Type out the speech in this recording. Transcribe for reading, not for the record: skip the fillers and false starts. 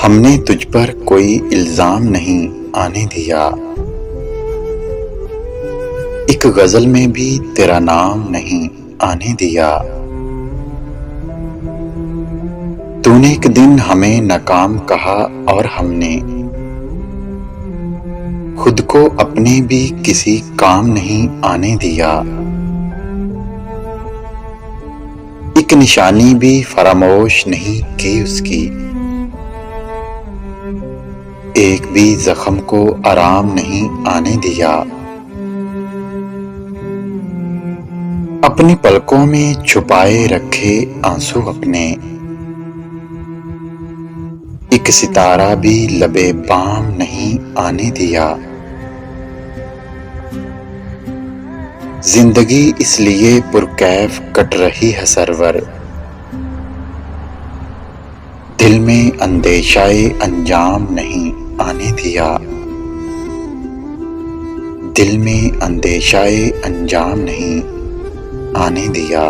हमने तुझ पर कोई इल्जाम नहीं आने दिया। एक गजल में भी तेरा नाम नहीं आने दिया। तूने एक दिन हमें नाकाम कहा और हमने खुद को अपने भी किसी काम नहीं आने दिया। एक निशानी भी फरामोश नहीं की उसकी, एक भी जख्म को आराम नहीं आने दिया। अपनी पलकों में छुपाए रखे आंसू अपने, एक सितारा भी लबे बाम नहीं आने दिया। जिंदगी इसलिए पुरकैफ कट रही है सरवर, दिल में अंदेशाए अंजाम नहीं आने दिया। दिल में अंदेशाए अंजाम नहीं आने दिया।